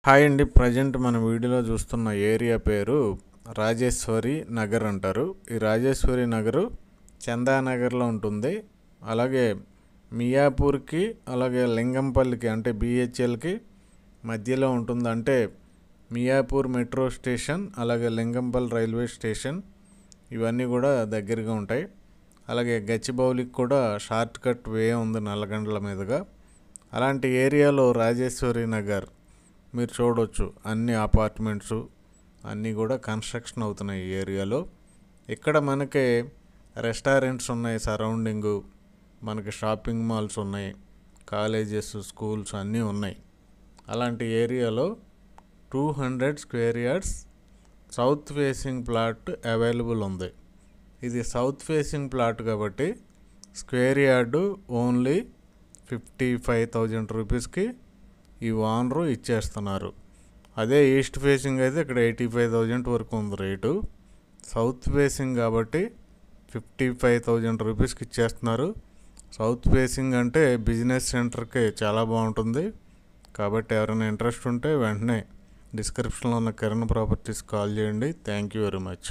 Hi అండి. Present మన వీడియోలో చూస్తున్న ఏరియా పేరు రాజేశ్వరి నగర్ అంటారు. ఈ రాజేశ్వరి నగరు చందానగర్లో ఉంటుంది. అలాగే మియాపూర్కి అలాగే లింగంపల్లికి అంటే బిహెచ్ఎల్కి మధ్యలో ఉంటుంది. అంటే మియాపూర్ మెట్రో స్టేషన్ అలాగే లింగంపల్లి రైల్వే స్టేషన్ ఇవన్నీ కూడా దగ్గరగా ఉంటాయి. అలాగే గచ్చిబౌలికి కూడా షార్ట్ కట్ వే ఉంది నల్లగండ్ల మీదుగా. అలాంటి ఏరియాలో రాజేశ్వరి నగర్ మీరు చూడవచ్చు. అన్ని అపార్ట్మెంట్స్ అన్నీ కూడా కన్స్ట్రక్షన్ అవుతున్నాయి ఈ ఏరియాలో. ఇక్కడ మనకి రెస్టారెంట్స్ ఉన్నాయి, సరౌండింగు మనకి షాపింగ్ మాల్స్ ఉన్నాయి, కాలేజెస్ స్కూల్స్ అన్నీ ఉన్నాయి. అలాంటి ఏరియాలో 200 square yards south facing plot available ఉంది. ఇది సౌత్ ఫేసింగ్ ప్లాట్ కాబట్టి స్క్వేర్ యార్డు ఓన్లీ 55,000 రూపీస్కి ఈ ఓనరు ఇచ్చేస్తున్నారు. అదే ఈస్ట్ ఫేసింగ్ అయితే ఇక్కడ 85,000 వరకు ఉంది రేటు. సౌత్ ఫేసింగ్ కాబట్టి 55,000 రూపీస్కి ఇచ్చేస్తున్నారు. సౌత్ ఫేసింగ్ అంటే బిజినెస్ సెంటర్కి చాలా బాగుంటుంది. కాబట్టి ఎవరైనా ఇంట్రెస్ట్ ఉంటే వెంటనే డిస్క్రిప్షన్లో ఉన్న కిరణ్ ప్రాపర్టీస్ కాల్ చేయండి. Thank you very much.